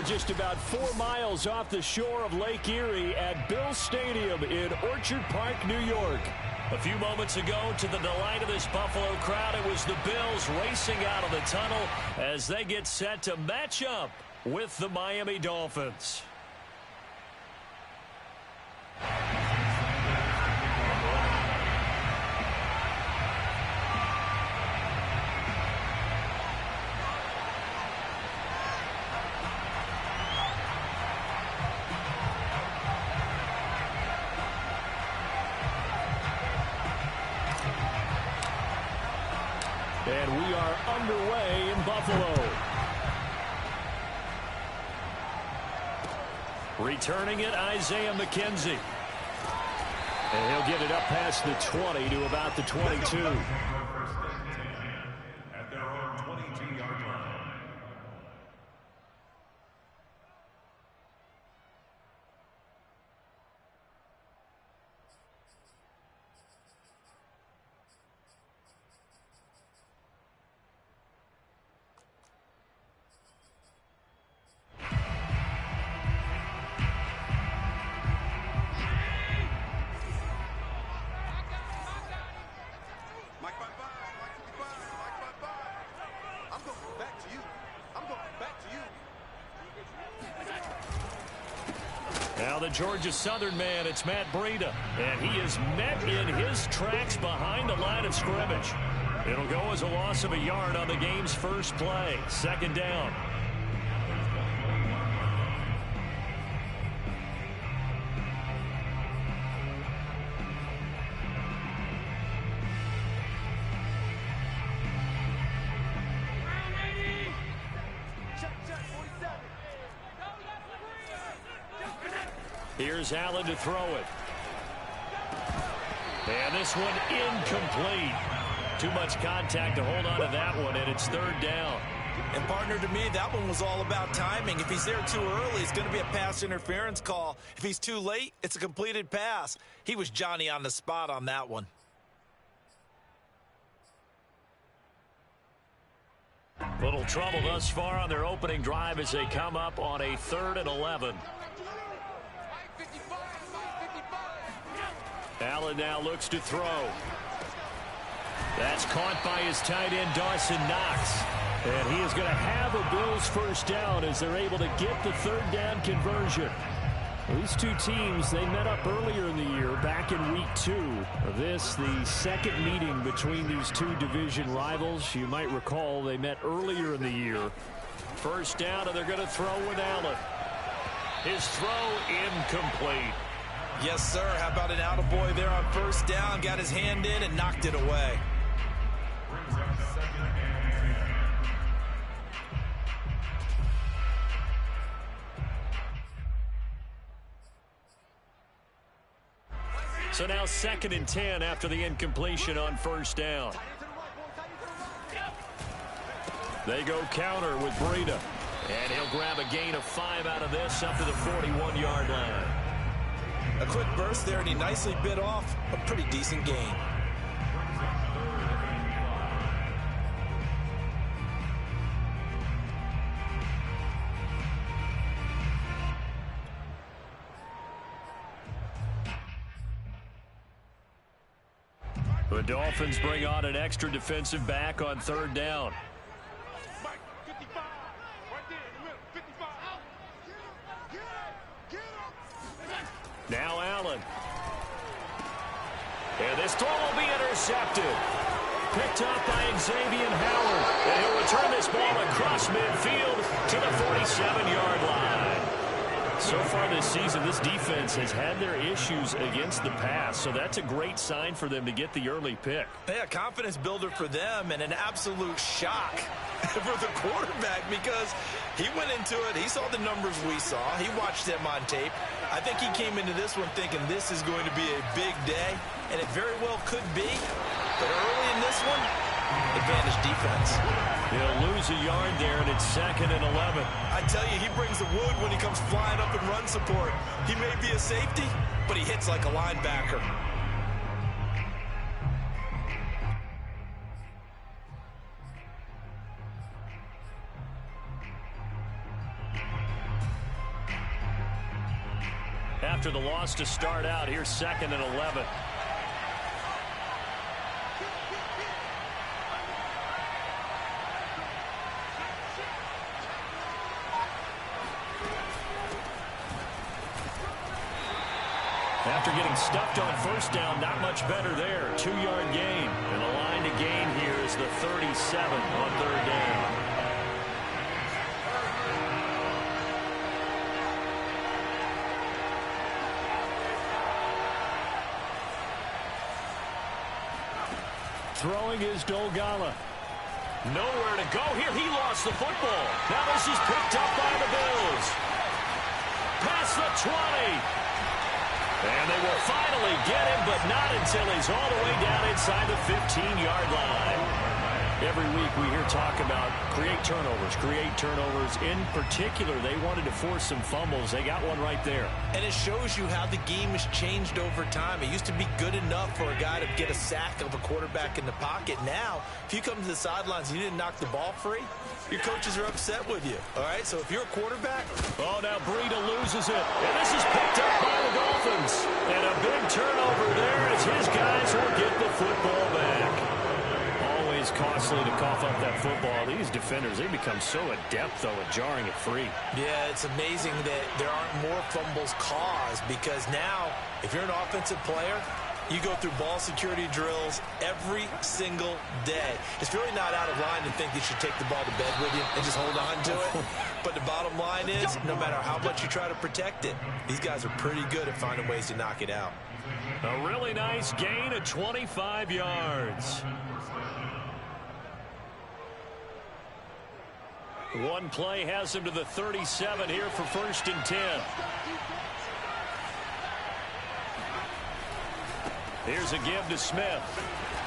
are just about 4 miles off the shore of Lake Erie at Bills Stadium in Orchard Park, New York. A few moments ago, to the delight of this Buffalo crowd, it was the Bills racing out of the tunnel as they get set to match up with the Miami Dolphins. And we are underway in Buffalo. Returning it, Isaiah McKenzie. And he'll get it up past the 20 to about the 22. At their own 22-yard line. Now the Georgia Southern man, it's Matt Breida. And he is met in his tracks behind the line of scrimmage. It'll go as a loss of a yard on the game's first play. Second down. Here's Allen to throw it. And this one incomplete. Too much contact to hold on to that one, and it's third down. And partner, to me, that one was all about timing. If he's there too early, it's going to be a pass interference call. If he's too late, it's a completed pass. He was Johnny on the spot on that one. Little trouble thus far on their opening drive as they come up on a 3rd and 11. Allen now looks to throw. That's caught by his tight end, Dawson Knox. And he is going to have a Bills first down as they're able to get the third down conversion. These two teams, they met up earlier in the year, back in week 2 of this, the second meeting between these two division rivals. You might recall they met earlier in the year. First down, and they're going to throw with Allen. His throw incomplete. Yes, sir. How about an attaboy there on first down? Got his hand in and knocked it away. So now 2nd and 10 after the incompletion on first down. They go counter with Breida. And he'll grab a gain of 5 out of this up to the 41-yard line. A quick burst there, and he nicely bit off a pretty decent gain. The Dolphins bring on an extra defensive back on third down. Now Allen. And this throw will be intercepted. Picked up by Xavier Howard. And he'll return this ball across midfield to the 47-yard line. So far this season, this defense has had their issues against the pass, so that's a great sign for them to get the early pick. Yeah, confidence builder for them and an absolute shock for the quarterback because he went into it. He saw the numbers we saw. He watched them on tape. I think he came into this one thinking this is going to be a big day, and it very well could be. But early in this one, advantage defense. He'll lose a yard there, and it's 2nd and 11. I tell you, he brings the wood when he comes flying up in run support. He may be a safety, but he hits like a linebacker. After the loss to start out, here's 2nd and 11. After getting stuffed on first down, not much better there. 2-yard gain. And the line to gain here is the 37 on 3rd down. Throwing is Dolphins. Nowhere to go here. He lost the football. Now this is picked up by the Bills. Past the 20. And they will finally get him, but not until he's all the way down inside the 15-yard line. Every week we hear talk about create turnovers. In particular, they wanted to force some fumbles. They got one right there. And it shows you how the game has changed over time. It used to be good enough for a guy to get a sack of a quarterback in the pocket. Now, if you come to the sidelines and you didn't knock the ball free, your coaches are upset with you. All right, so if you're a quarterback. Oh, now Breida loses it. And this is picked up by the Dolphins. And a big turnover there as his guys will get the football back. Always costly to cough up that football. These defenders, they become so adept, though, at jarring it free. Yeah, it's amazing that there aren't more fumbles caused because now, if you're an offensive player, you go through ball security drills every single day. It's really not out of line to think you should take the ball to bed with you and just hold on to it. But the bottom line is, no matter how much you try to protect it, these guys are pretty good at finding ways to knock it out. A really nice gain of 25 yards. One play has him to the 37 here for 1st and 10. Here's a give to Smith.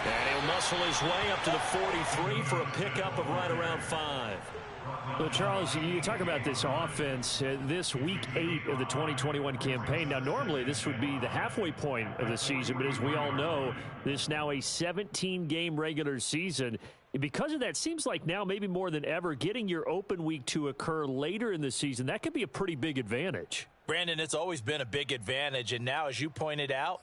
And he'll muscle his way up to the 43 for a pickup of right around 5. Well, Charles, you talk about this offense, this week 8 of the 2021 campaign. Now, normally this would be the halfway point of the season, but as we all know, this is now a 17-game regular season. And because of that, seems like now maybe more than ever, getting your open week to occur later in the season, that could be a pretty big advantage. Brandon, it's always been a big advantage, and now, as you pointed out,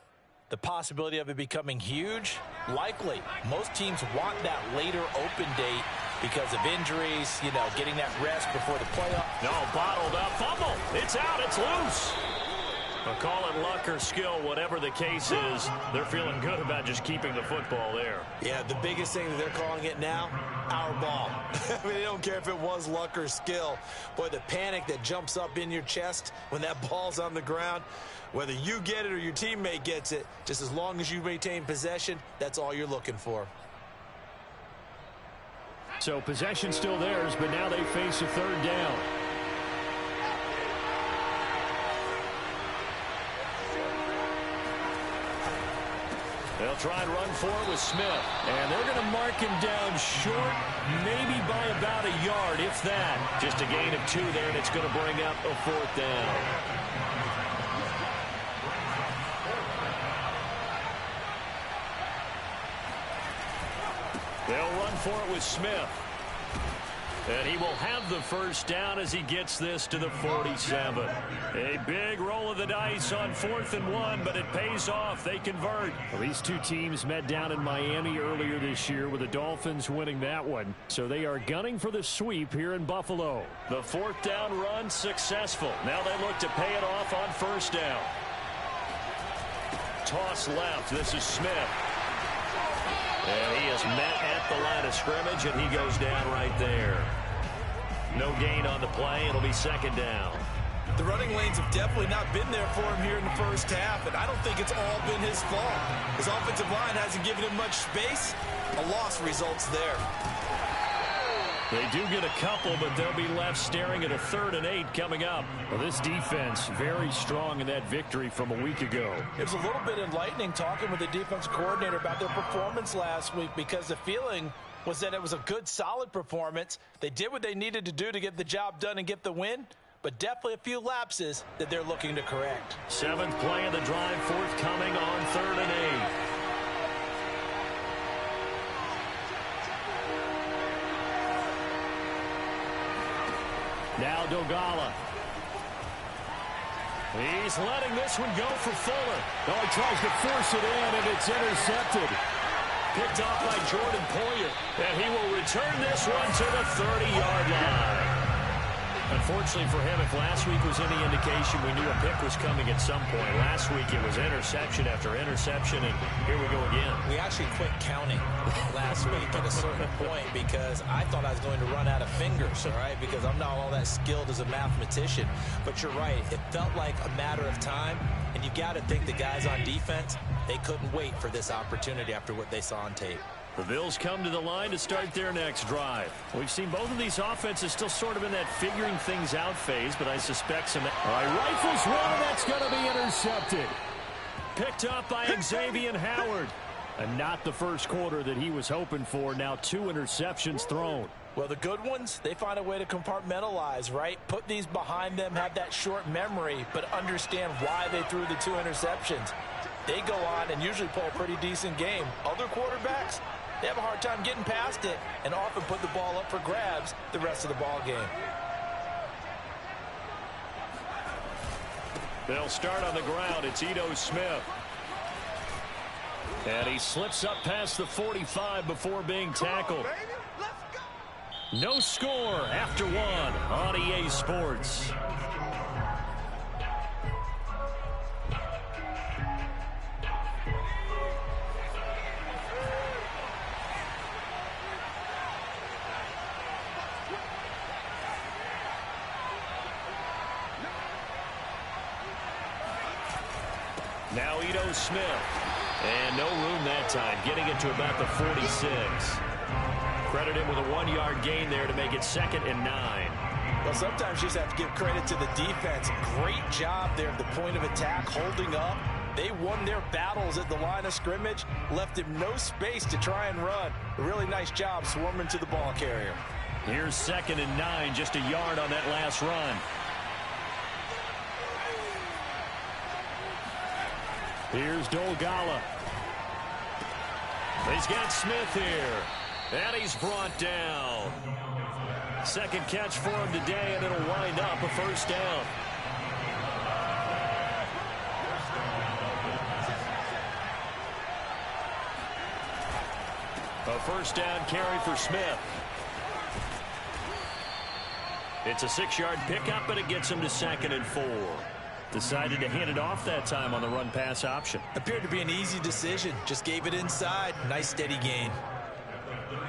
the possibility of it becoming huge, likely. Most teams want that later open date because of injuries, you know, getting that rest before the playoff. No, bottled up, fumble. It's out, it's loose. But call it luck or skill, whatever the case is, they're feeling good about just keeping the football there. Yeah, the biggest thing that they're calling it now, our ball. I mean, they don't care if it was luck or skill. Boy, the panic that jumps up in your chest when that ball's on the ground, whether you get it or your teammate gets it, just as long as you maintain possession, that's all you're looking for. So possession still theirs, but now they face a 3rd down. They'll try and run for it with Smith. And they're going to mark him down short, maybe by about a yard, if that. Just a gain of 2 there, and it's going to bring up a 4th down. They'll run for it with Smith. And he will have the 1st down as he gets this to the 47. A big roll of the dice on 4th and 1, but it pays off. They convert. Well, these two teams met down in Miami earlier this year with the Dolphins winning that one. So they are gunning for the sweep here in Buffalo. The 4th down run successful. Now they look to pay it off on 1st down. Toss left. This is Smith. And he is met at the line of scrimmage, and he goes down right there. No gain on the play. It'll be 2nd down. The running lanes have definitely not been there for him here in the first half, and I don't think it's all been his fault. His offensive line hasn't given him much space. A loss results there. They do get a couple, but they'll be left staring at a 3rd and 8 coming up. Well, this defense very strong in that victory from a week ago. It was a little bit enlightening talking with the defense coordinator about their performance last week because the feeling was that it was a good, solid performance. They did what they needed to do to get the job done and get the win, but definitely a few lapses that they're looking to correct. 7th play of the drive forthcoming on 3rd and 8. Now Dogala. He's letting this one go for Fuller. Oh, he tries to force it in, and it's intercepted. Picked off by Jordan Poyer. And he will return this one to the 30-yard line. Unfortunately for him, if last week was any indication, we knew a pick was coming at some point. Last week it was interception after interception, and here we go again. We actually quit counting last week at a certain point because I thought I was going to run out of fingers, all right, because I'm not all that skilled as a mathematician. But you're right. It felt like a matter of time, and you got to think the guys on defense, they couldn't wait for this opportunity after what they saw on tape. The Bills come to the line to start their next drive. We've seen both of these offenses still sort of in that figuring things out phase, but I suspect some... All right, rifles one, and that's going to be intercepted. Picked up by Xavier Howard. And not the first quarter that he was hoping for. Now 2 interceptions thrown. Well, the good ones, they find a way to compartmentalize, right? Put these behind them, have that short memory, but understand why they threw the 2 interceptions. They go on and usually play a pretty decent game. Other quarterbacks, they have a hard time getting past it and often put the ball up for grabs the rest of the ball game. They'll start on the ground. It's Ito Smith. And he slips up past the 45 before being tackled. No score after 1 on EA Sports. Now Ito Smith. And no room that time, getting it to about the 46. Credit him with a 1-yard gain there to make it 2nd and 9. Well, sometimes you just have to give credit to the defense. Great job there at the point of attack, holding up. They won their battles at the line of scrimmage, left him no space to try and run. A really nice job swarming to the ball carrier. Here's 2nd and 9, just a yard on that last run. Here's Dolgala. He's got Smith here. And he's brought down. 2nd catch for him today, and it'll wind up a 1st down. A 1st down carry for Smith. It's a 6-yard pickup, but it gets him to 2nd and 4. Decided to hand it off that time on the run-pass option. Appeared to be an easy decision. Just gave it inside. Nice, steady gain.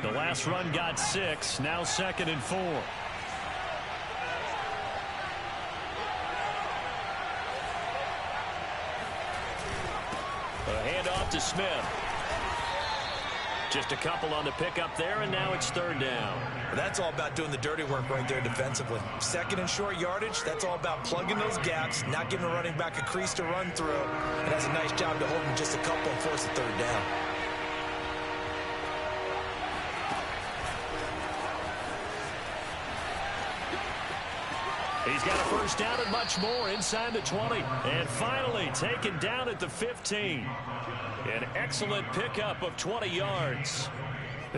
The last run got 6. Now 2nd and 4. A handoff to Smith. Just a couple on the pickup there, and now it's 3rd down. That's all about doing the dirty work right there defensively. 2nd and short yardage, that's all about plugging those gaps, not giving a running back a crease to run through. And that's a nice job to hold him just a couple and force the 3rd down. He's got a 1st down and much more inside the 20. And finally taken down at the 15. An excellent pickup of 20 yards.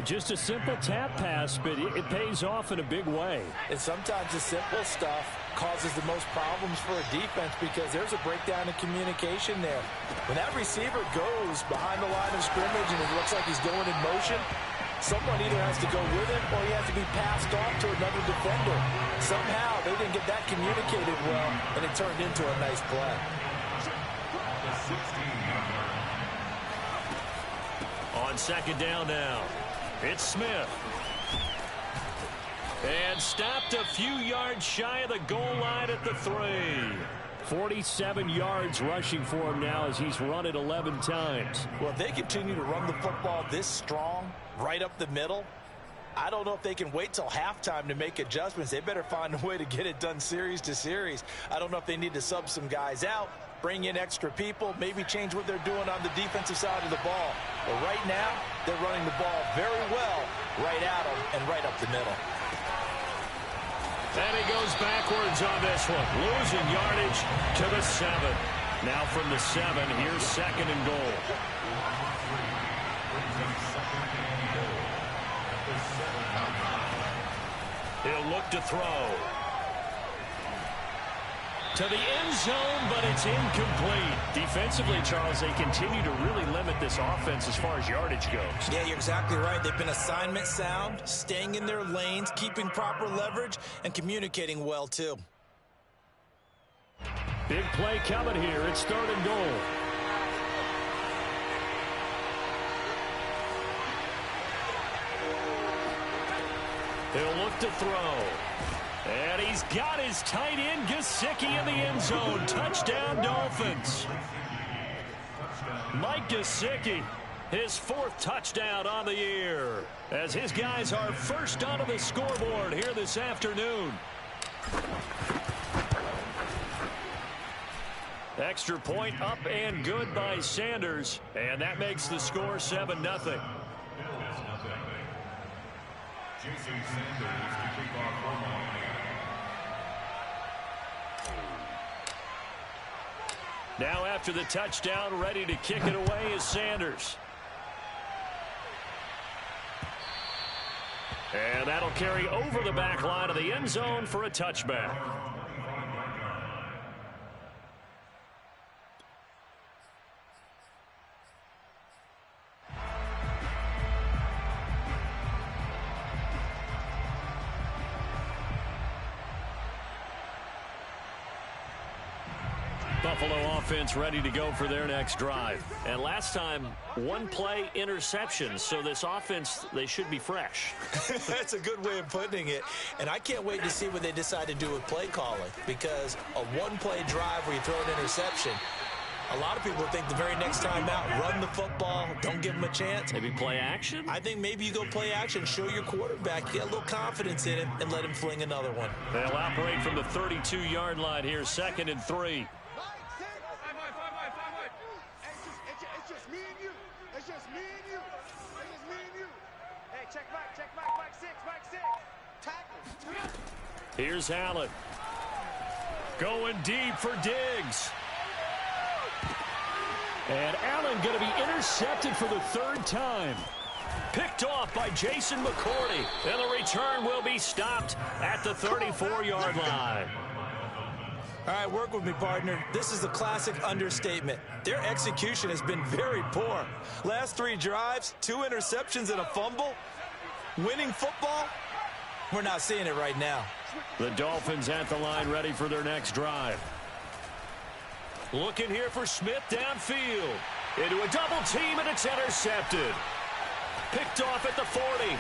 Just a simple tap pass, but it pays off in a big way. And sometimes the simple stuff causes the most problems for a defense because there's a breakdown in communication there. When that receiver goes behind the line of scrimmage and it looks like he's going in motion, someone either has to go with him or he has to be passed off to another defender. Somehow they didn't get that communicated well, and it turned into a nice play. On 2nd down now, it's Smith. And stopped a few yards shy of the goal line at the 3. 47 yards rushing for him now as he's run it 11 times. Well, if they continue to run the football this strong, right up the middle, I don't know if they can wait till halftime to make adjustments. They better find a way to get it done series to series. I don't know if they need to sub some guys out, bring in extra people, maybe change what they're doing on the defensive side of the ball. But right now, they're running the ball very well right at them and right up the middle. And he goes backwards on this one, losing yardage to the 7. Now from the 7, here's 2nd and goal. He'll look to throw. To the end zone, but it's incomplete. Defensively, Charles, they continue to really limit this offense as far as yardage goes. Yeah, you're exactly right. They've been assignment sound, staying in their lanes, keeping proper leverage, and communicating well, too. Big play coming here. It's 3rd and goal. He'll look to throw. And he's got his tight end, Gesicki, in the end zone. Touchdown, Dolphins. Mike Gesicki, his 4th touchdown on the year, as his guys are first onto the scoreboard here this afternoon. Extra point up and good by Sanders, and that makes the score 7-0. Jason Sanders to kick off for Miami. Now after the touchdown, ready to kick it away is Sanders. And that'll carry over the back line of the end zone for a touchback. Buffalo offense ready to go for their next drive. And last time, 1 play interception. So this offense, they should be fresh. That's a good way of putting it. And I can't wait to see what they decide to do with play calling. Because a 1-play drive where you throw an interception, a lot of people think the very next time out, run the football, don't give them a chance. Maybe play action? I think maybe you go play action, show your quarterback, get a little confidence in him, and let him fling another one. They'll operate from the 32-yard line here, 2nd and 3. Here's Allen. Going deep for Diggs. And Allen going to be intercepted for the 3rd time. Picked off by Jason McCourty. And the return will be stopped at the 34-yard line. All right, work with me, partner. This is a classic understatement. Their execution has been very poor. Last 3 drives, 2 interceptions and a fumble. Winning football? We're not seeing it right now. The Dolphins at the line, ready for their next drive. Looking here for Smith downfield. Into a double team, and it's intercepted. Picked off at the 40.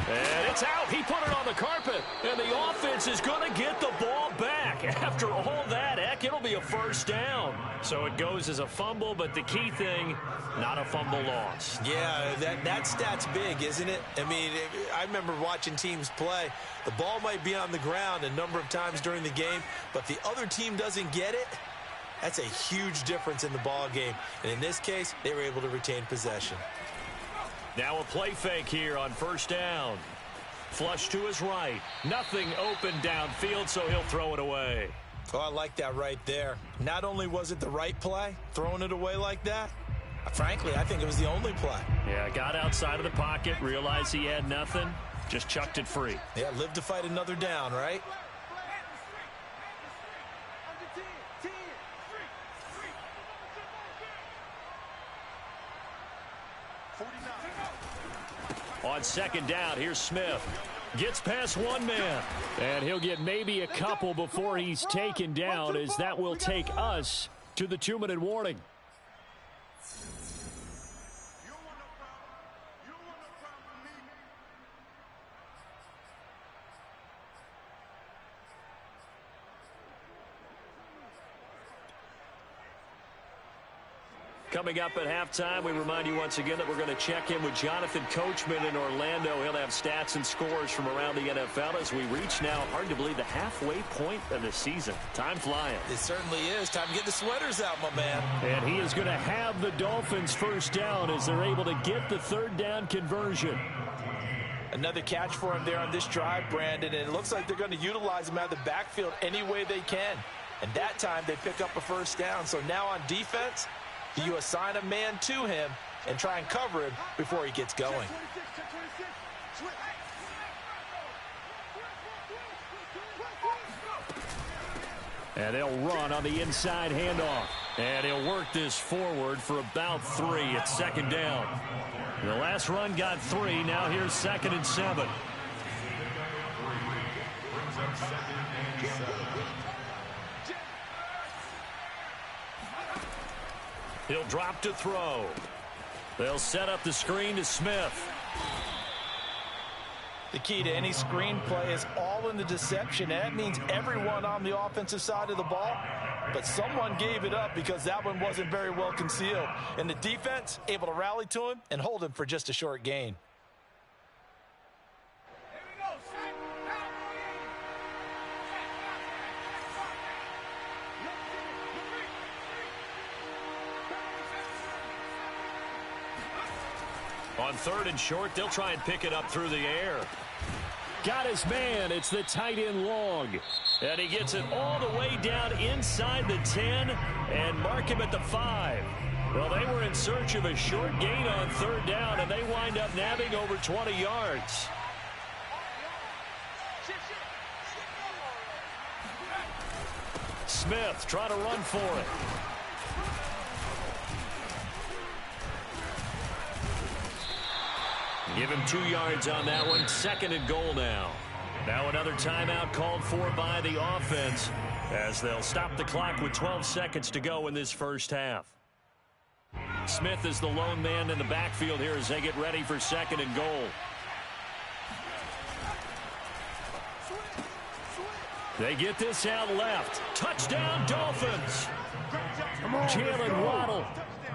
And it's out. He put it on the carpet. And the offense is going to get the ball back. After all that, heck, it'll be a 1st down. So it goes as a fumble, but the key thing, not a fumble loss. Yeah, that stat's big, isn't it? I mean, I remember watching teams play. The ball might be on the ground a number of times during the game, but the other team doesn't get it. That's a huge difference in the ball game. And in this case, they were able to retain possession. Now a play fake here on 1st down. Flush to his right. Nothing open downfield, so he'll throw it away. Oh, I like that right there. Not only was it the right play, throwing it away like that, frankly, I think it was the only play. Yeah, got outside of the pocket, realized he had nothing, just chucked it free. Yeah, live to fight another down, right? On 2nd down, here's Smith. Gets past 1 man. And he'll get maybe a couple before he's taken down, as that will take us to the 2-minute warning. Coming up at halftime, we remind you once again that we're going to check in with Jonathan Coachman in Orlando. He'll have stats and scores from around the NFL as we reach now, hard to believe, the halfway point of the season. Time flying. It certainly is. Time to get the sweaters out, my man. And he is going to have the Dolphins 1st down as they're able to get the 3rd down conversion. Another catch for him there on this drive, Brandon, and it looks like they're going to utilize him out of the backfield any way they can. And that time they pick up a 1st down. So now on defense, you assign a man to him and try and cover him before he gets going. And they'll run on the inside handoff. And he'll work this forward for about 3. It's second down. The last run got 3. Now here's 2nd and 7. He'll drop to throw. They'll set up the screen to Smith. The key to any screen play is all in the deception. That means everyone on the offensive side of the ball, but someone gave it up because that one wasn't very well concealed. And the defense able to rally to him and hold him for just a short gain. On 3rd and short, they'll try and pick it up through the air. Got his man. It's the tight end Long. And he gets it all the way down inside the 10 and mark him at the 5. Well, they were in search of a short gain on 3rd down, and they wind up nabbing over 20 yards. Smith trying to run for it. Give him 2 yards on that one. 2nd and goal now. Now another timeout called for by the offense as they'll stop the clock with 12 seconds to go in this first half. Smith is the lone man in the backfield here as they get ready for 2nd and goal. They get this out left. Touchdown Dolphins. Jalen Waddle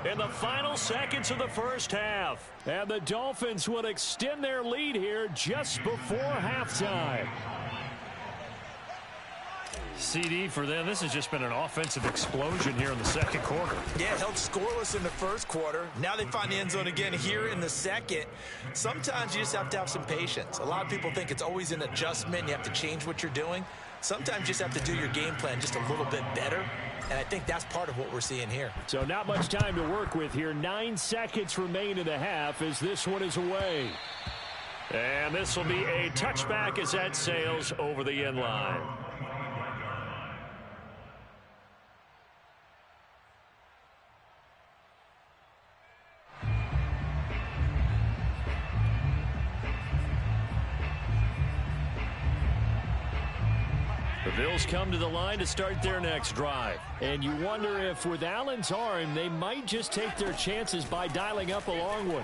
in the final seconds of the first half. And the Dolphins will extend their lead here just before halftime. CD for them. This has just been an offensive explosion here in the second quarter. Yeah, held scoreless in the first quarter. Now they find the end zone again here in the second. Sometimes you just have to have some patience. A lot of people think it's always an adjustment. You have to change what you're doing. Sometimes you just have to do your game plan just a little bit better. And I think that's part of what we're seeing here. So not much time to work with here. 9 seconds remain in the half as this one is away. And this will be a touchback as that sails over the end line. The Bills come to the line to start their next drive. And you wonder if with Allen's arm, they might just take their chances by dialing up a long one.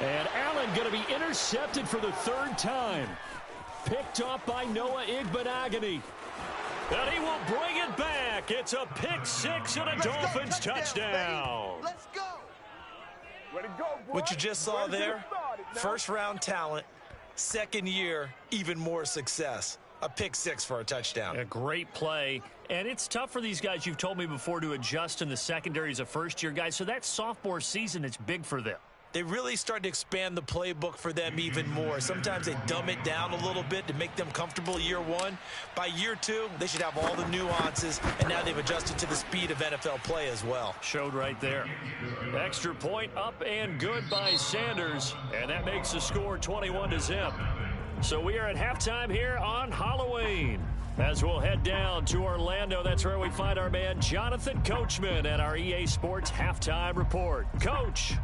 And Allen going to be intercepted for the 3rd time. Picked off by Noah Igbenogany. And he will bring it back. It's a pick 6 and a Dolphins touchdown. Let's go. What you just saw there, first-round talent. 2nd year, even more success. A pick 6 for a touchdown. A great play. And it's tough for these guys, you've told me before, to adjust in the secondary as a first-year guy. So that sophomore season is big for them. They really start to expand the playbook for them even more. Sometimes they dumb it down a little bit to make them comfortable year 1. By year 2, they should have all the nuances, and now they've adjusted to the speed of NFL play as well. Showed right there. Extra point up and good by Sanders, and that makes the score 21-0. So we are at halftime here on Halloween. As we'll head down to Orlando, that's where we find our man Jonathan Coachman at our EA Sports Halftime Report. Coach.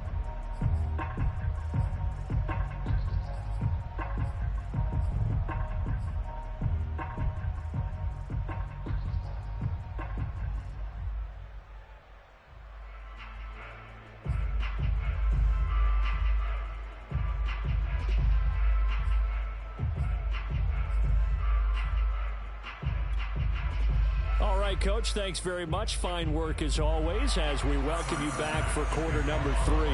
All right, Coach, thanks very much. Fine work as always as we welcome you back for quarter number 3.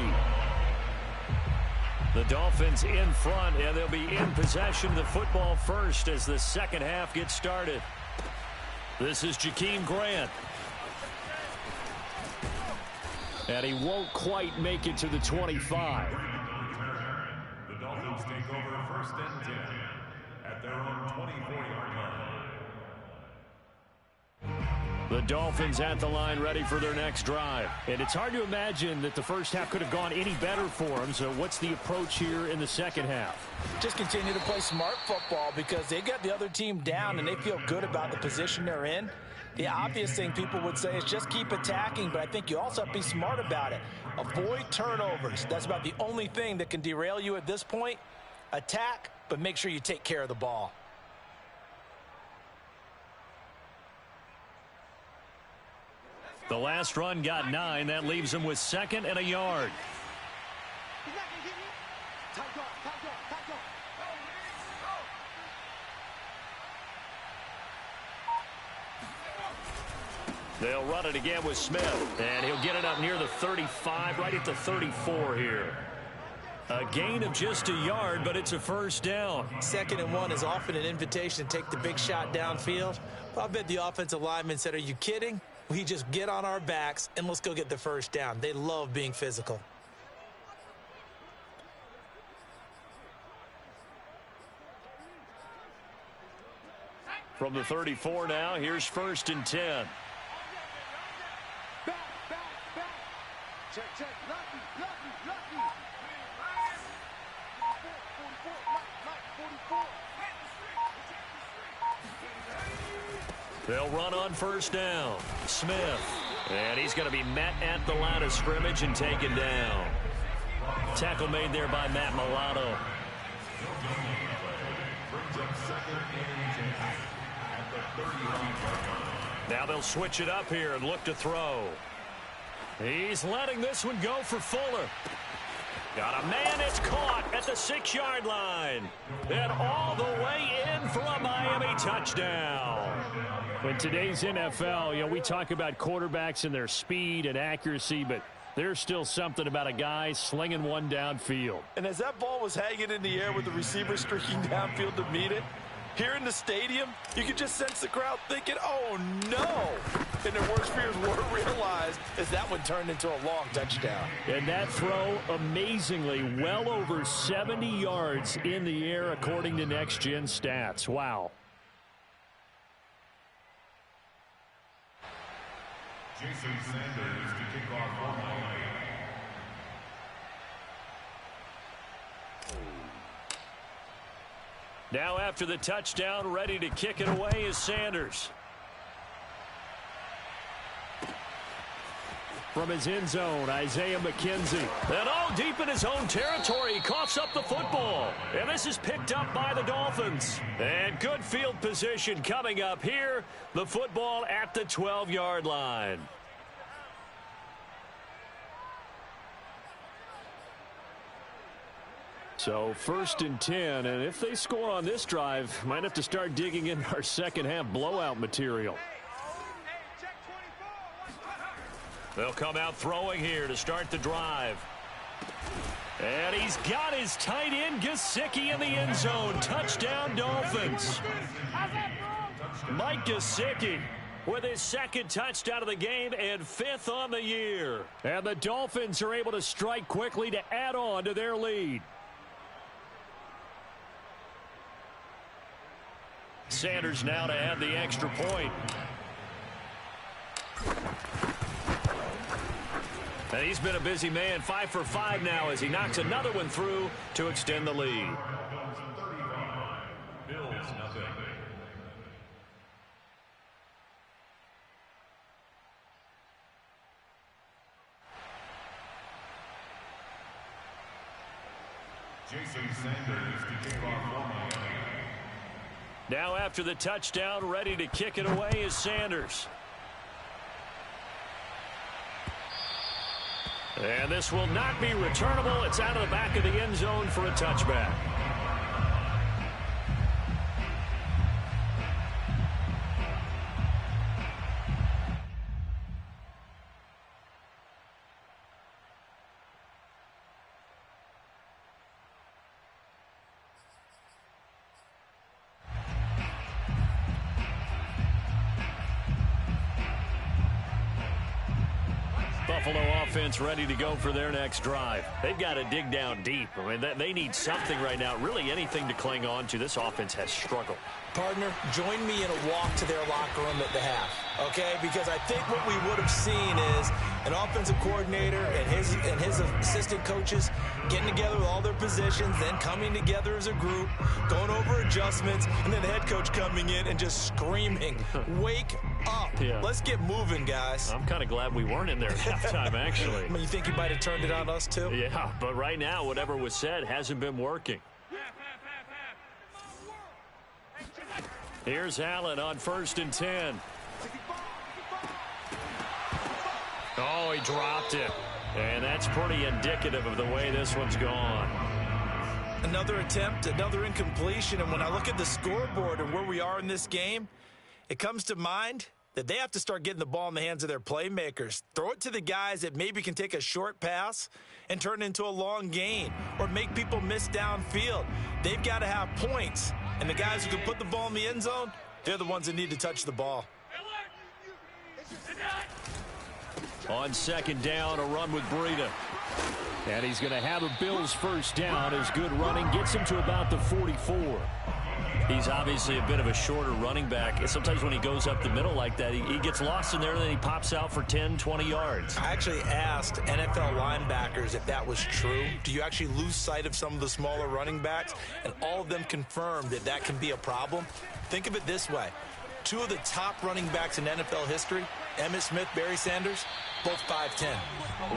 The Dolphins in front, and they'll be in possession of the football first as the second half gets started. This is Jakeem Grant. And he won't quite make it to the 25. The Dolphins take over 1st and 10 at their own 24-yard line. The Dolphins at the line ready for their next drive. And it's hard to imagine that the first half could have gone any better for them. So what's the approach here in the second half? Just continue to play smart football because they got the other team down and they feel good about the position they're in. The obvious thing people would say is just keep attacking, but I think you also have to be smart about it. Avoid turnovers. That's about the only thing that can derail you at this point. Attack, but make sure you take care of the ball. The last run got 9. That leaves him with 2nd and a yard. They'll run it again with Smith. And he'll get it up near the 35, right at the 34 here. A gain of just a yard, but it's a first down. 2nd and 1 is often an invitation to take the big shot downfield. I bet the offensive lineman said, are you kidding? We just get on our backs and let's go get the first down. They love being physical. From the 34 now, here's 1st and 10. Check. Lucky. They'll run on first down. Smith. And he's going to be met at the line of scrimmage and taken down. Tackle made there by Matt Milano. Now they'll switch it up here and look to throw. He's letting this one go for Fuller. Got a man, it's caught at the 6-yard line. And all the way in for a Miami touchdown. In today's NFL, we talk about quarterbacks and their speed and accuracy, but there's still something about a guy slinging one downfield. And as that ball was hanging in the air with the receiver streaking downfield to meet it, here in the stadium, you could just sense the crowd thinking, oh, no. And their worst fears were realized as that one turned into a long touchdown. And that throw, amazingly, well over 70 yards in the air, according to Next Gen Stats. Wow. Jason Sanders to kick off for Miami. Now after the touchdown, ready to kick it away is Sanders. From his end zone, Isaiah McKenzie. And all deep in his own territory, he coughs up the football. And this is picked up by the Dolphins. And good field position coming up here. The football at the 12-yard line. So 1st and 10, and if they score on this drive, might have to start digging in our second half blowout material. They'll come out throwing here to start the drive. And he's got his tight end Gesicki in the end zone. Touchdown Dolphins. Mike Gesicki with his 2nd touchdown of the game and 5th on the year. And the Dolphins are able to strike quickly to add on to their lead. Sanders now to add the extra point. And he's been a busy man, 5 for 5 now as he knocks another one through to extend the lead. Bills nothing. Jason Sanders to kick off for Miami. Now after the touchdown, ready to kick it away is Sanders. And this will not be returnable. It's out of the back of the end zone for a touchback. Buffalo offense ready to go for their next drive. They've got to dig down deep. I mean, they need something right now, really anything to cling on to. This offense has struggled. Partner, join me in a walk to their locker room at the half, okay? Because I think what we would have seen is an offensive coordinator and his assistant coaches getting together with all their positions, then coming together as a group, going over adjustments, and then the head coach coming in and just screaming, "Wake up. Yeah. Let's get moving, guys." I'm kind of glad we weren't in there at halftime, actually. I mean, you think he might have turned it on us, too? Yeah, but right now, whatever was said hasn't been working. Here's Allen on 1st and 10. Oh, he dropped it. And that's pretty indicative of the way this one's gone. Another attempt, another incompletion. And when I look at the scoreboard and where we are in this game, it comes to mind that they have to start getting the ball in the hands of their playmakers. Throw it to the guys that maybe can take a short pass and turn it into a long gain or make people miss downfield. They've got to have points. And the guys who can put the ball in the end zone, they're the ones that need to touch the ball. On 2nd down, a run with Breida. And he's going to have a Bills first down as good running gets him to about the 44. He's obviously a bit of a shorter running back. Sometimes when he goes up the middle like that, he gets lost in there, and then he pops out for 10, 20 yards. I actually asked NFL linebackers if that was true. Do you actually lose sight of some of the smaller running backs? And all of them confirmed that that can be a problem. Think of it this way. 2 of the top running backs in NFL history, Emmitt Smith, Barry Sanders, both 5'10".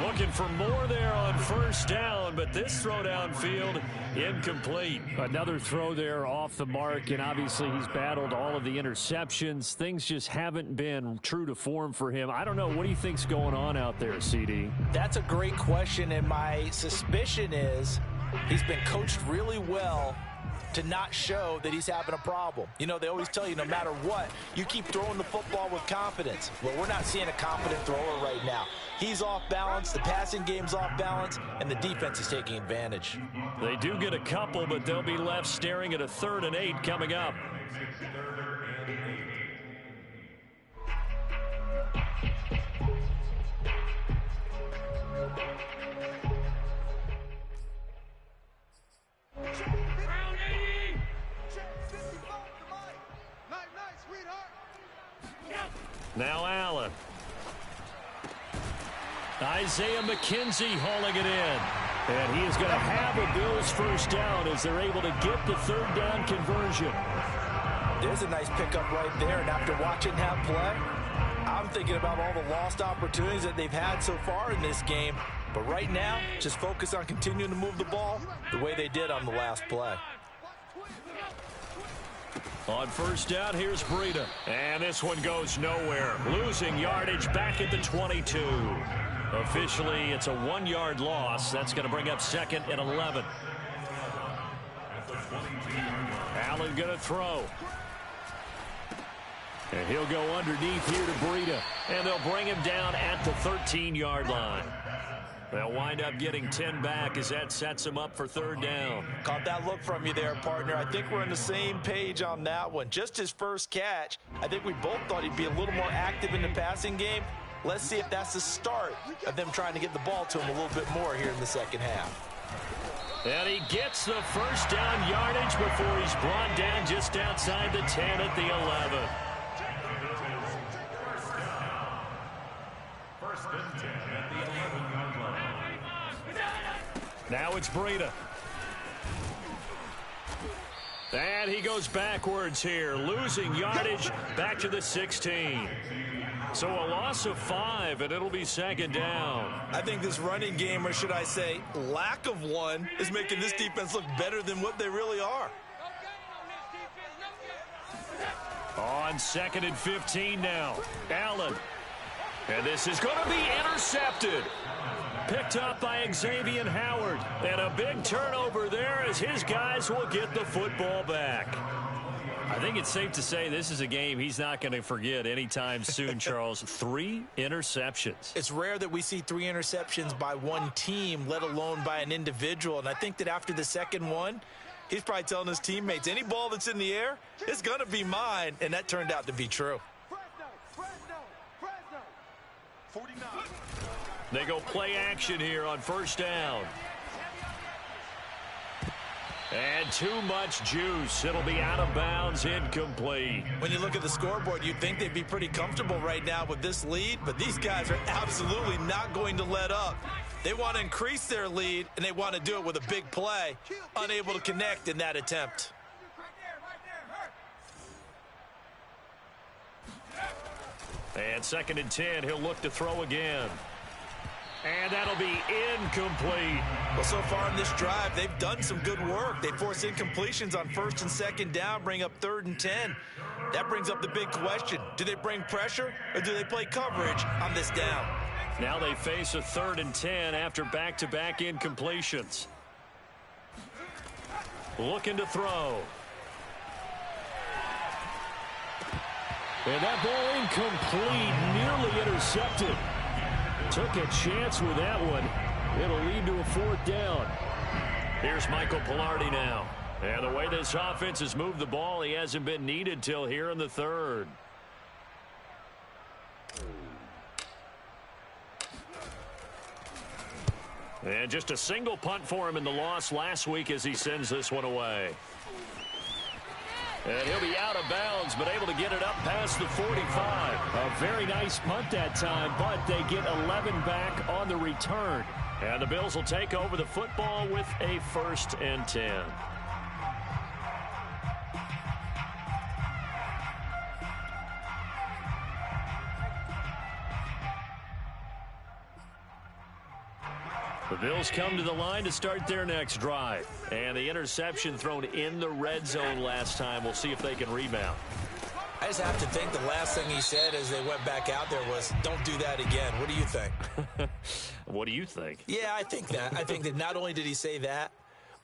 Looking for more there on 1st down, but this throw downfield incomplete. Another throw there off the mark, and obviously he's battled all of the interceptions. Things just haven't been true to form for him. I don't know. What do you think's going on out there, CD? That's a great question, and my suspicion is he's been coached really well to not show that he's having a problem. You know, they always tell you no matter what, you keep throwing the football with confidence. Well, we're not seeing a confident thrower right now. He's off balance, the passing game's off balance, and the defense is taking advantage. They do get a couple, but they'll be left staring at a 3rd and 8 coming up. Now Allen. Isaiah McKenzie hauling it in. And he is going to have a Bills first down as they're able to get the 3rd down conversion. There's a nice pickup right there. And after watching that play, I'm thinking about all the lost opportunities that they've had so far in this game. But right now, just focus on continuing to move the ball the way they did on the last play. On 1st down, here's Breida. And this one goes nowhere. Losing yardage back at the 22. Officially, it's a 1-yard loss. That's going to bring up 2nd and 11. Allen going to throw. And he'll go underneath here to Breida. And they'll bring him down at the 13-yard line. They'll wind up getting 10 back as that sets him up for 3rd down. Caught that look from you there, partner. I think we're on the same page on that one. Just his first catch, I think we both thought he'd be a little more active in the passing game. Let's see if that's the start of them trying to get the ball to him a little bit more here in the 2nd half. And he gets the first down yardage before he's brought down just outside the 10 at the 11. Now it's Breida. And he goes backwards here, losing yardage back to the 16. So a loss of 5, and it'll be 2nd down. I think this running game, or should I say lack of one, is making this defense look better than what they really are. On 2nd and 15 now. Allen. And this is going to be intercepted. Picked up by Xavier Howard. And a big turnover there as his guys will get the football back. I think it's safe to say this is a game he's not going to forget anytime soon, Charles. 3 interceptions. It's rare that we see 3 interceptions by one team, let alone by an individual. And I think that after the second one, he's probably telling his teammates, any ball that's in the air, it's going to be mine. And that turned out to be true. 49. They go play action here on 1st down. And too much juice. It'll be out of bounds, incomplete. When you look at the scoreboard, you'd think they'd be pretty comfortable right now with this lead, but these guys are absolutely not going to let up. They want to increase their lead, and they want to do it with a big play. Unable to connect in that attempt. And 2nd and 10, he'll look to throw again. And that'll be incomplete. Well, so far in this drive, they've done some good work. They force incompletions on 1st and 2nd down, bring up 3rd and 10. That brings up the big question. Do they bring pressure, or do they play coverage on this down? Now they face a 3rd and 10 after back-to-back incompletions. Looking to throw. And that ball incomplete, nearly intercepted. Took a chance with that one. It'll lead to a 4th down. Here's Michael Pilardi now. And the way this offense has moved the ball, he hasn't been needed till here in the 3rd. And just a single punt for him in the loss last week as he sends this one away. And he'll be out of bounds, but able to get it up past the 45. A very nice punt that time, but they get 11 back on the return. And the Bills will take over the football with a 1st and 10. The Bills come to the line to start their next drive. And the interception thrown in the red zone last time. We'll see if they can rebound. I just have to think the last thing he said as they went back out there was, don't do that again. What do you think? What do you think? Yeah, I think that. I think that not only did he say that,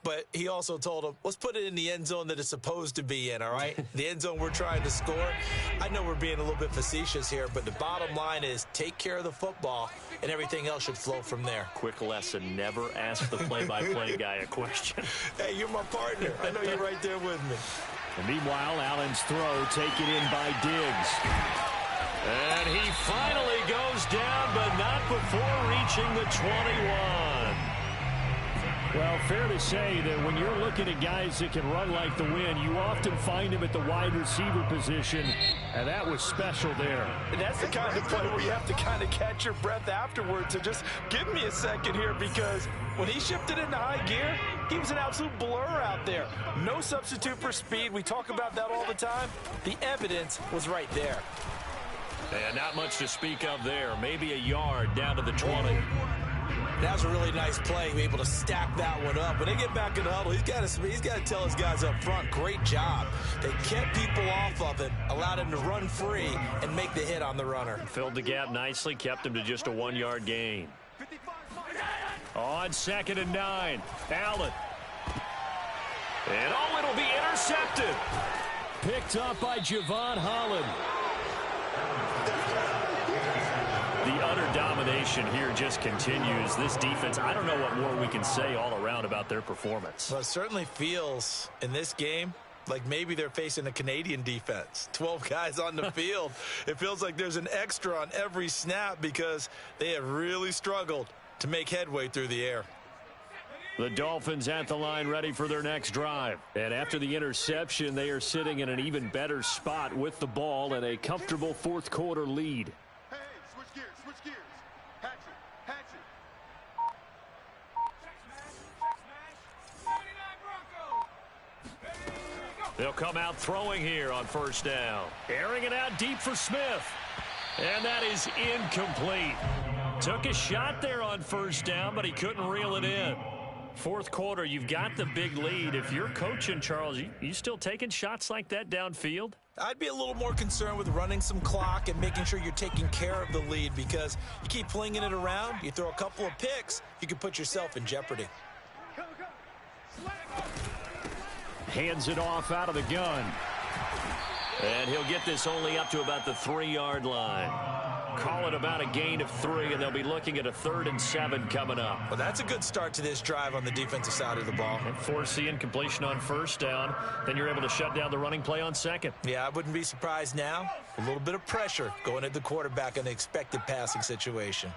but he also told him, let's put it in the end zone that it's supposed to be in, all right? The end zone we're trying to score. I know we're being a little bit facetious here, but the bottom line is take care of the football, and everything else should flow from there. Quick lesson, never ask the play-by-play guy a question. Hey, you're my partner. I know you're right there with me. And meanwhile, Allen's throw taken in by Diggs. And he finally goes down, but not before reaching the 21. Well, fair to say that when you're looking at guys that can run like the wind, you often find them at the wide receiver position, and that was special there. And that's the kind of play where you have to kind of catch your breath afterwards. So just give me a second here, because when he shifted into high gear, he was an absolute blur out there. No substitute for speed. We talk about that all the time. The evidence was right there. And not much to speak of there. Maybe a yard down to the 20. That was a really nice play, able to stack that one up. When they get back in the huddle, he's got to tell his guys up front, great job. They kept people off of him, allowed him to run free and make the hit on the runner. Filled the gap nicely, kept him to just a 1-yard gain. On 2nd and 9, Allen. And it'll be intercepted. Picked up by Javon Holland. The utter domination here just continues. This defense, I don't know what more we can say all around about their performance. Well, it certainly feels in this game like maybe they're facing a Canadian defense. 12 guys on the field. It feels like there's an extra on every snap because they have really struggled to make headway through the air. The Dolphins at the line ready for their next drive. And after the interception, they are sitting in an even better spot with the ball and a comfortable 4th quarter lead. They'll come out throwing here on 1st down. Airing it out deep for Smith. And that is incomplete. Took a shot there on 1st down, but he couldn't reel it in. 4th quarter, you've got the big lead. If you're coaching, Charles, you still taking shots like that downfield? I'd be a little more concerned with running some clock and making sure you're taking care of the lead, because you keep flinging it around, you throw a couple of picks, you can put yourself in jeopardy. Hands it off out of the gun. And he'll get this only up to about the 3-yard line. Call it about a gain of 3, and they'll be looking at a 3rd and 7 coming up. Well, that's a good start to this drive on the defensive side of the ball. And force the incompletion on 1st down. Then you're able to shut down the running play on 2nd. Yeah, I wouldn't be surprised now. A little bit of pressure going at the quarterback in the expected passing situation.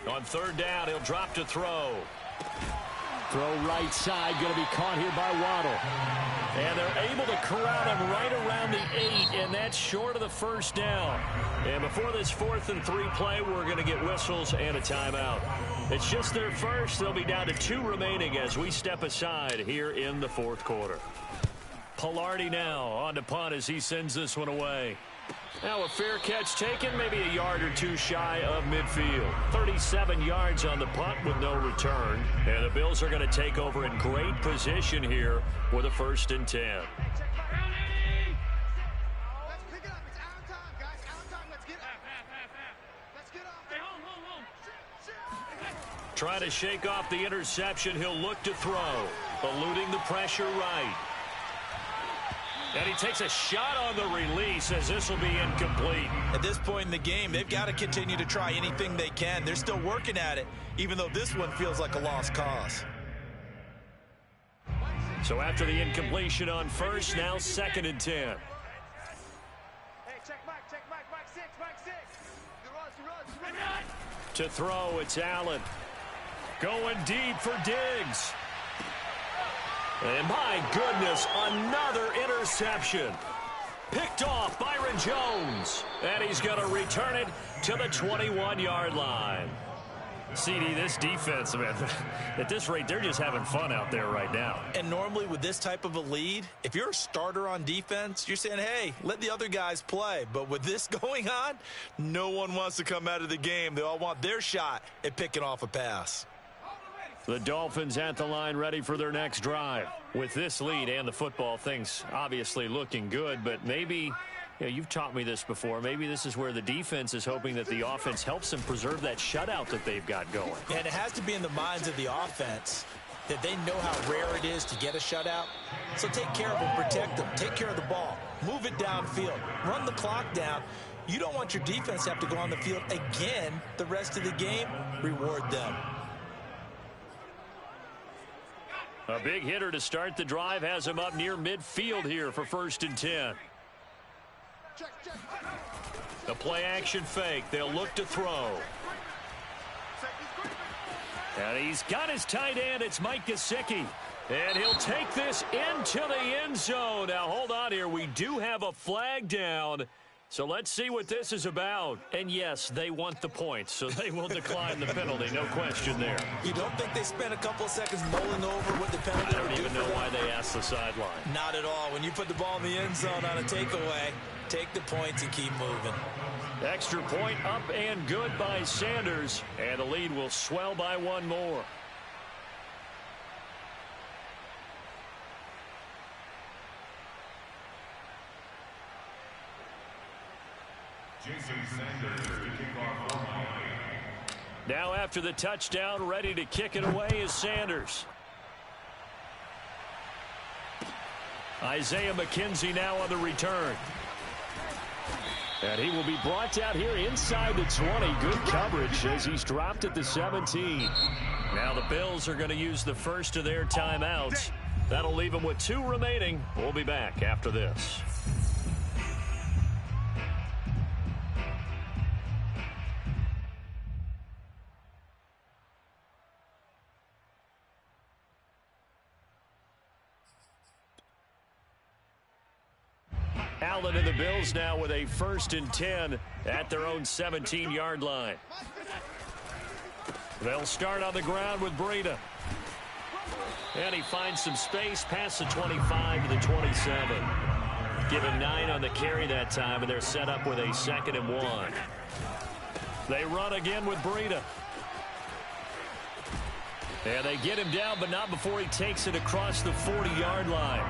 On 3rd down, he'll drop to throw. Throw right side, going to be caught here by Waddle. And they're able to corral him right around the 8, and that's short of the first down. And before this 4th and 3 play, we're going to get whistles and a timeout. It's just their first. They'll be down to 2 remaining as we step aside here in the 4th quarter. Pilardi now on to punt as he sends this one away. Now a fair catch taken, maybe a yard or 2 shy of midfield. 37 yards on the punt with no return. And the Bills are going to take over in great position here with a 1st and 10. Let's pick it up. It's our time, guys. Our time. Let's get up. Let's get up. Hey, hold. Trying to shake off the interception. He'll look to throw. Eluding the pressure right. And he takes a shot on the release as this will be incomplete. At this point in the game, they've got to continue to try anything they can. They're still working at it, even though this one feels like a lost cause. So after the incompletion on 1st, now 2nd and 10. Hey, check Mike, Mike 6, Mike 6. The runs. To throw, it's Allen. Going deep for Diggs. And my goodness, another interception. Picked off Byron Jones. And he's going to return it to the 21-yard line. CD, this defense, man, at this rate, they're just having fun out there right now. And normally with this type of a lead, if you're a starter on defense, you're saying, hey, let the other guys play. But with this going on, no one wants to come out of the game. They all want their shot at picking off a pass. The Dolphins at the line ready for their next drive. With this lead and the football, things obviously looking good, but maybe, you've taught me this before, maybe this is where the defense is hoping that the offense helps them preserve that shutout that they've got going. And it has to be in the minds of the offense that they know how rare it is to get a shutout. So take care of them, protect them, take care of the ball, move it downfield, run the clock down. You don't want your defense to have to go on the field again the rest of the game. Reward them. A big hitter to start the drive has him up near midfield here for 1st and 10. The play action fake. They'll look to throw. And he's got his tight end. It's Mike Gesicki. And he'll take this into the end zone. Now hold on here. We do have a flag down. So let's see what this is about. And yes, they want the points, so they will decline the penalty. No question there. You don't think they spent a couple of seconds mulling over what the penalty I don't even know why they asked the sideline. Not at all. When you put the ball in the end zone on a takeaway, take the points and keep moving. Extra point up and good by Sanders. And the lead will swell by 1 more. Jason Sanders to kick off for Miami. Now after the touchdown, ready to kick it away is Sanders. Isaiah McKenzie now on the return. And he will be brought out here inside the 20. Good coverage as he's dropped at the 17. Now the Bills are going to use the first of their timeouts. That'll leave them with 2 remaining. We'll be back after this. Allen and the Bills now with a 1st and 10 at their own 17-yard line. They'll start on the ground with Breida. And he finds some space past the 25 to the 27. Give him 9 on the carry that time, and they're set up with a 2nd and 1. They run again with Breida. And they get him down, but not before he takes it across the 40-yard line.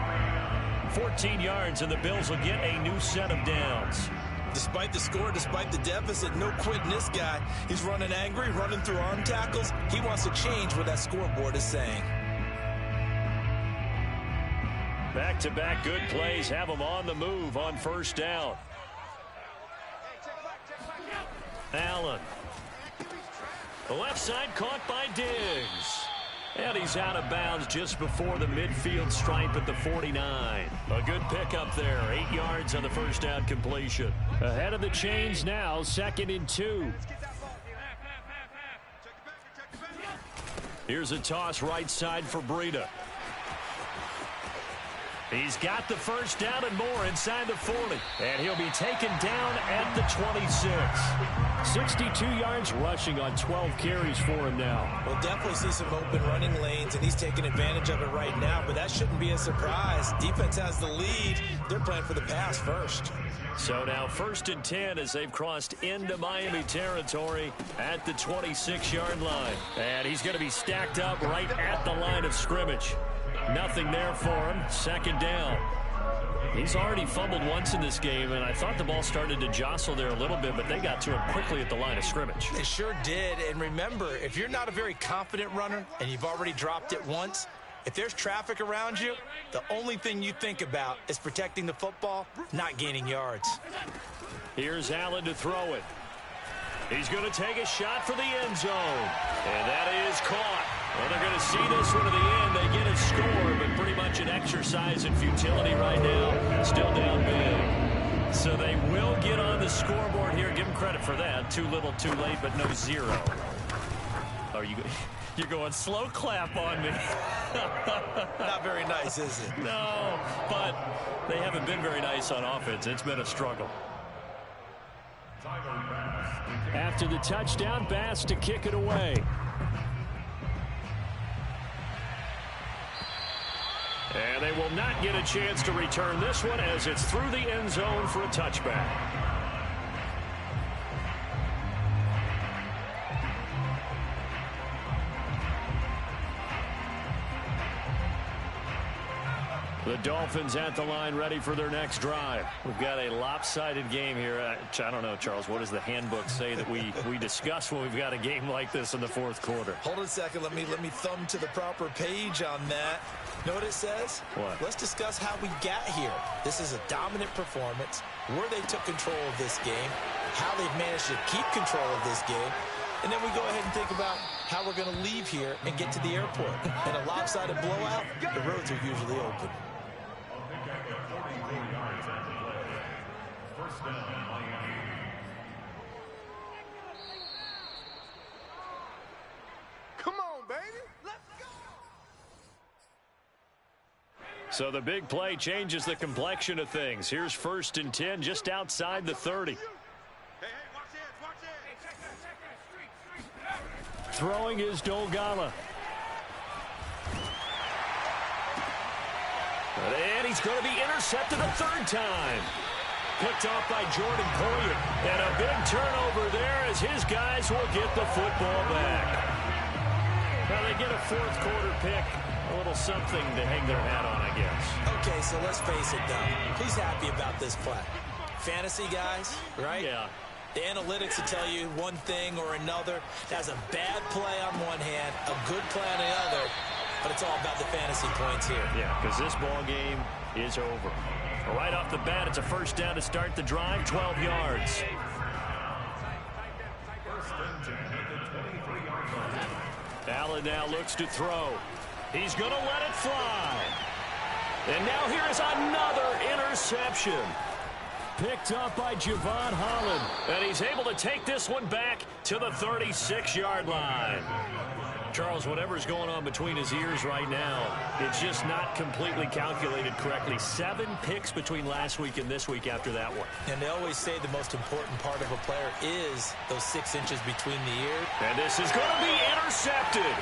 14 yards, and the Bills will get a new set of downs. Despite the score, despite the deficit, no quitting this guy. He's running angry, running through arm tackles. He wants to change what that scoreboard is saying. Back-to-back good plays have him on the move on 1st down. Allen. The left side caught by Diggs. And he's out of bounds just before the midfield stripe at the 49. A good pickup there. 8 yards on the 1st down completion. Ahead of the chains now, 2nd and 2. Here's a toss right side for Breida. He's got the first down and more inside the 40. And he'll be taken down at the 26. 62 yards rushing on 12 carries for him now. We'll definitely see some open running lanes, and he's taking advantage of it right now, but that shouldn't be a surprise. Defense has the lead. They're playing for the pass first. So now 1st and 10 as they've crossed into Miami territory at the 26-yard line. And he's going to be stacked up right at the line of scrimmage. Nothing there for him. 2nd down. He's already fumbled once in this game, and I thought the ball started to jostle there a little bit, but they got to him quickly at the line of scrimmage. They sure did. And remember, if you're not a very confident runner and you've already dropped it once, if there's traffic around you, the only thing you think about is protecting the football, not gaining yards. Here's Allen to throw it. He's going to take a shot for the end zone. And that is caught. Well, they're going to see this one to the end. They get a score, but pretty much an exercise in futility right now. Still down big. So they will get on the scoreboard here. Give them credit for that. Too little, too late, but no 0. Are you... You're going slow clap on me. Not very nice, is it? No, but they haven't been very nice on offense. It's been a struggle. After the touchdown, Bass to kick it away. And they will not get a chance to return this one as it's through the end zone for a touchback. The Dolphins at the line ready for their next drive. We've got a lopsided game here. I don't know, Charles, what does the handbook say that we discuss when we've got a game like this in the 4th quarter? Hold on a second. Let me thumb to the proper page on that. Know what it says? What? Let's discuss how we got here. This is a dominant performance, where they took control of this game, how they've managed to keep control of this game, and then we go ahead and think about how we're going to leave here and get to the airport. In a lopsided blowout, the roads are usually open. Come on, baby. Let's go. So the big play changes the complexion of things. Here's 1st and 10 just outside the 30. Hey, watch this, watch this. Throwing is Dolgala. And he's going to be intercepted a 3rd time. Picked off by Jordan Poyer. And a big turnover there as his guys will get the football back. Now they get a 4th quarter pick. A little something to hang their hat on, I guess. Okay, so let's face it, though. Who's happy about this play? Fantasy guys, right? Yeah. The analytics will tell you one thing or another. That's a bad play on one hand, a good play on the other. But it's all about the fantasy points here. Yeah, because this ball game is over. Right off the bat, it's a 1st down to start the drive, 12 yards. Allen now looks to throw. He's going to let it fly. And now here's another interception. Picked up by Javon Holland. And he's able to take this one back to the 36-yard line. Charles, whatever's going on between his ears right now, it's just not completely calculated correctly. 7 picks between last week and this week after that one. And they always say the most important part of a player is those 6 inches between the ears. And this is going to be intercepted.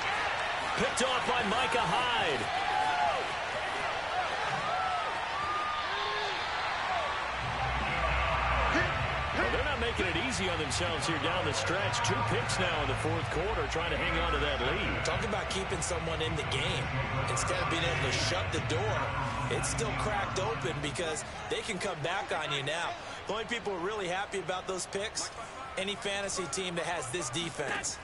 Picked off by Micah Hyde. Making it easy on themselves here down the stretch. 2 picks now in the 4th quarter, trying to hang on to that lead. Talk about keeping someone in the game. Instead of being able to shut the door, it's still cracked open because they can come back on you now. The only people who are really happy about those picks, any fantasy team that has this defense.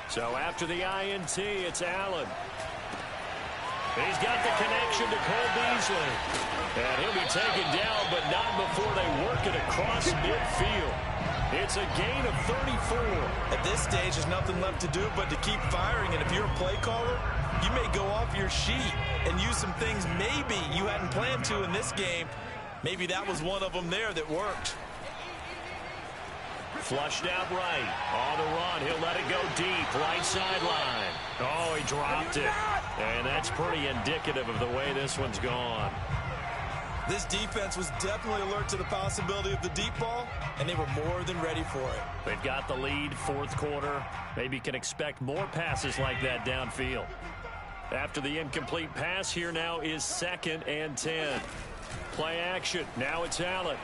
So after the INT, it's Allen. He's got the connection to Cole Beasley. And he'll be taken down, but not before they work it across midfield. It's a gain of 34. At this stage, there's nothing left to do but to keep firing. And if you're a play caller, you may go off your sheet and use some things maybe you hadn't planned to in this game. Maybe that was one of them there that worked. Flushed out right. On the run. He'll let it go deep. Right sideline. Oh, he dropped it. And that's pretty indicative of the way this one's gone. This defense was definitely alert to the possibility of the deep ball, and they were more than ready for it. They've got the lead, fourth quarter. Maybe can expect more passes like that downfield. After the incomplete pass, here now is 2nd and 10. Play action. Now it's Allen.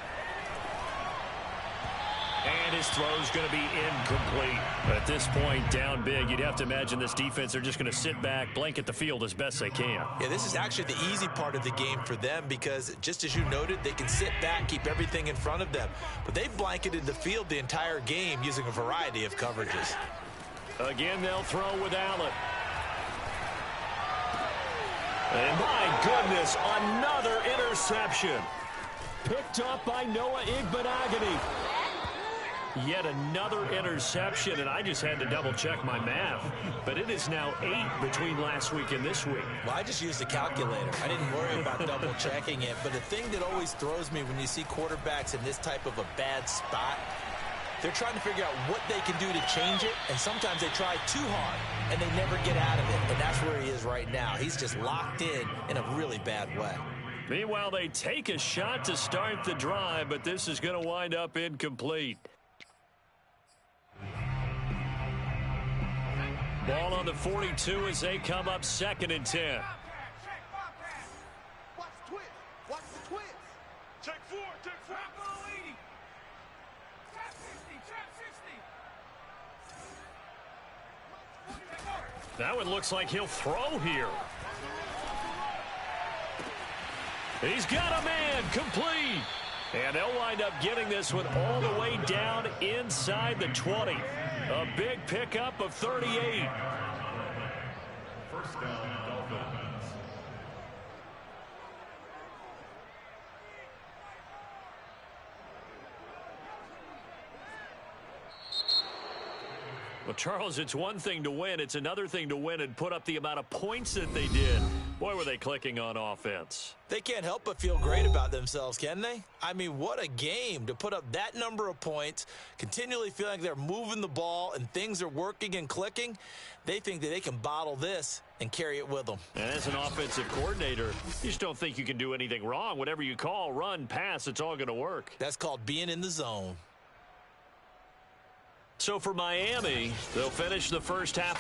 And his throw's going to be incomplete. At this point, down big, you'd have to imagine this defense are just going to sit back, blanket the field as best they can. Yeah, this is actually the easy part of the game for them because, just as you noted, they can sit back, keep everything in front of them. But they've blanketed the field the entire game using a variety of coverages. Again, they'll throw with Allen. And my goodness, another interception. Picked up by Noah Igbenogany. Yet another interception, and I just had to double-check my math. But it is now 8 between last week and this week. Well, I just used a calculator. I didn't worry about double-checking it. But the thing that always throws me when you see quarterbacks in this type of a bad spot, they're trying to figure out what they can do to change it, and sometimes they try too hard, and they never get out of it. And that's where he is right now. He's just locked in a really bad way. Meanwhile, they take a shot to start the drive, but this is going to wind up incomplete. Ball on the 42 as they come up 2nd and 10. Watch the twist. Watch the twist. Check 4, check 4. Ball 80. Trap 60. That one looks like he'll throw here. He's got a man, complete. And they'll wind up getting this one all the way down inside the 20. A big pickup of 38. First down, Dolphins. Well, Charles, it's one thing to win. It's another thing to win and put up the amount of points that they did. Boy, were they clicking on offense. They can't help but feel great about themselves, can they? I mean, what a game to put up that number of points, continually feel like they're moving the ball and things are working and clicking. They think that they can bottle this and carry it with them. And as an offensive coordinator, you just don't think you can do anything wrong. Whatever you call, run, pass, it's all going to work. That's called being in the zone. So for Miami, they'll finish the first half